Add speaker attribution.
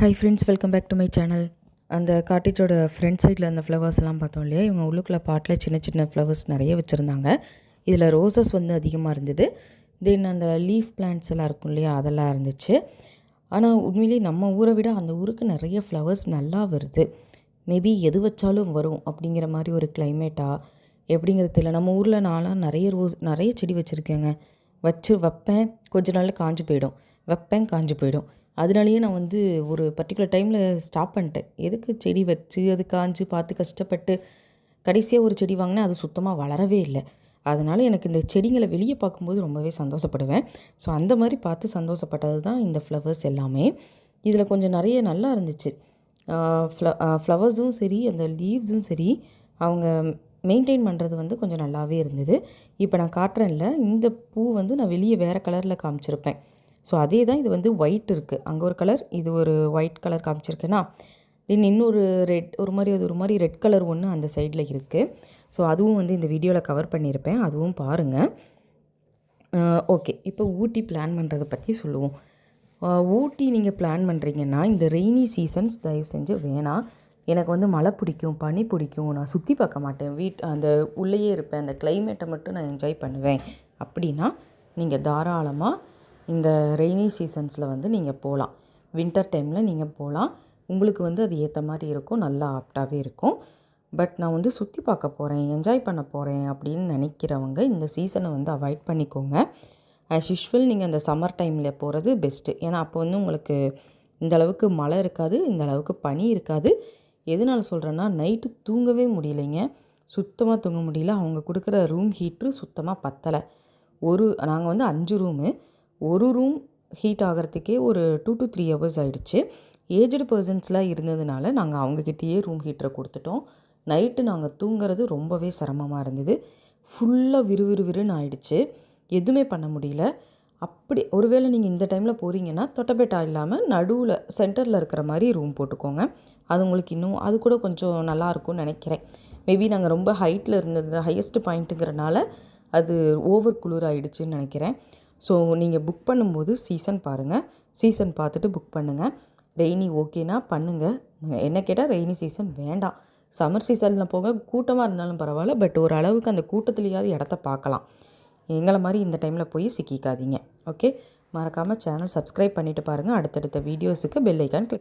Speaker 1: Hi friends, welcome back to my channel. அந்த காட்டேஜோட front சைடில் அந்த ஃப்ளவர்ஸ் எல்லாம் பார்த்தோம் இல்லையா, இவங்க உள்ளுக்குள்ள பாட்டில் சின்ன சின்ன ஃப்ளவர்ஸ் நிறைய வச்சுருந்தாங்க. இதில் ரோசஸ் வந்து அதிகமாக இருந்தது. தென் அந்த லீஃப் பிளான்ட்ஸ் எல்லாம் இருக்கும் இல்லையா, அதெல்லாம் இருந்துச்சு. ஆனால் உண்மையிலேயே நம்ம ஊரை விட அந்த ஊருக்கு நிறைய ஃப்ளவர்ஸ் நல்லா வருது. மேபி எது வச்சாலும் வரும் அப்படிங்கிற மாதிரி ஒரு கிளைமேட்டா எப்படிங்கிறது தெரியல. நம்ம ஊரில் நான்லாம் நிறைய செடி வச்சுருக்கேங்க. வைப்பேன், கொஞ்ச நாளில் காஞ்சு போயிடும், வைப்பேன், காஞ்சு போயிடும். அதனாலேயே நான் வந்து ஒரு பர்டிகுலர் டைமில் ஸ்டாப் பண்ணிட்டேன். எதுக்கு செடி வச்சு அது காஞ்சு பார்த்து கஷ்டப்பட்டு கடைசியாக ஒரு செடி வாங்கினேன், அது சுத்தமாக வளரவே இல்லை. அதனால் எனக்கு இந்த செடிங்களை வெளியே பார்க்கும்போது ரொம்பவே சந்தோஷப்படுவேன். ஸோ அந்த மாதிரி பார்த்து சந்தோஷப்பட்டது தான் இந்த ஃப்ளவர்ஸ் எல்லாமே. இதில் கொஞ்சம் நிறைய நல்லா இருந்துச்சு. ஃப்ளவர்ஸும் சரி, அந்த லீவ்ஸும் சரி, அவங்க மெயின்டைன் பண்ணுறது வந்து கொஞ்சம் நல்லாவே இருந்தது. இப்போ நான் காட்டுறேன்ல, இந்த பூ வந்து நான் வெளியே வேறு கலரில் காமிச்சிருப்பேன். ஸோ அதே தான் இது வந்து ஒயிட் இருக்குது, அங்கே ஒரு கலர், இது ஒரு ஒயிட் கலர் காமிச்சிருக்கேன்னா. தென் இன்னொரு ரெட், ஒரு மாதிரி ரெட் கலர் ஒன்று அந்த சைடில் இருக்குது. ஸோ அதுவும் வந்து இந்த வீடியோவில் கவர் பண்ணியிருப்பேன், அதுவும் பாருங்கள். ஓகே, இப்போ ஊட்டி பிளான் பண்ணுறதை பற்றி சொல்லுவோம். ஊட்டி நீங்கள் பிளான் பண்ணுறீங்கன்னா இந்த ரெய்னி சீசன்ஸ் தயவு செஞ்சு வேணாம். எனக்கு வந்து மழை பிடிக்கும், பனி பிடிக்கும், நான் சுற்றி பார்க்க மாட்டேன், அந்த உள்ளேயே இருப்பேன், அந்த கிளைமேட்டை மட்டும் நான் என்ஜாய் பண்ணுவேன் அப்படின்னா நீங்கள் தாராளமாக இந்த ரெய்னி சீசன்ஸில் வந்து நீங்கள் போகலாம். வின்டர் டைமில் நீங்கள் போகலாம். உங்களுக்கு வந்து அது ஏற்ற மாதிரி இருக்கும், நல்லா ஆப்டாகவே இருக்கும். பட் நான் வந்து சுற்றி பார்க்க போகிறேன், என்ஜாய் பண்ண போகிறேன் அப்படின்னு நினைக்கிறவங்க இந்த சீசனை வந்து அவாய்ட் பண்ணிக்கோங்க. ஆஸ் யூஷுவல் நீங்கள் அந்த சம்மர் டைமில் போகிறது பெஸ்ட்டு. ஏன்னா அப்போ வந்து உங்களுக்கு இந்த அளவுக்கு மழை இருக்காது, இந்த அளவுக்கு பனி இருக்காது. எதனால் சொல்கிறேன்னா, நைட்டு தூங்கவே முடியலைங்க, சுத்தமாக தூங்க முடியல. அவங்க கொடுக்குற ரூம் ஹீட்ரு சுத்தமாக பத்தலை. நாங்கள் வந்து 5 ரூமு, ஒரு ரூம் ஹீட் ஆகிறதுக்கே ஒரு 2 to 3 ஹவர்ஸ் ஆகிடுச்சு. ஏஜ்டு பர்சன்ஸ்லாம் இருந்ததுனால நாங்கள் அவங்கக்கிட்டேயே ரூம் ஹீட்டரை கொடுத்துட்டோம். நைட்டு நாங்கள் தூங்குறது ரொம்பவே சிரமமாக இருந்தது. ஃபுல்லாக விறுவிறுவிறுன்னு ஆயிடுச்சு, எதுவுமே பண்ண முடியல. அப்படி ஒருவேளை நீங்கள் இந்த டைமில் போகிறீங்கன்னா தொட்டபெட்டா இல்லாமல் நடுவில் சென்டரில் இருக்கிற மாதிரி ரூம் போட்டுக்கோங்க. அது உங்களுக்கு இன்னும் அது கூட கொஞ்சம் நல்லாயிருக்கும்னு நினைக்கிறேன். மேபி நாங்கள் ரொம்ப ஹைட்டில் இருந்தது, ஹையஸ்ட் பாயிண்ட்டுங்கிறனால அது ஓவர் குளிர் ஆகிடுச்சின்னு நினைக்கிறேன். ஸோ நீங்கள் புக் பண்ணும்போது சீசன் பாருங்கள், சீசன் பார்த்துட்டு புக் பண்ணுங்கள். ரெய்னி ஓகேனா பண்ணுங்கள். என்ன கேட்டால் ரெய்னி சீசன் வேண்டாம். சம்மர் சீசனில் போக கூட்டமாக இருந்தாலும் பரவாயில்ல, பட் ஒரு அளவுக்கு அந்த கூட்டத்துலேயாவது இடத்த பார்க்கலாம். எங்களை மாதிரி இந்த டைமில் போய் சிக்கிக்காதீங்க. ஓகே, மறக்காமல் சேனல் சப்ஸ்கிரைப் பண்ணிவிட்டு பாருங்கள். அடுத்தடுத்த வீடியோஸுக்கு பெல் ஐக்கான் கிளிக்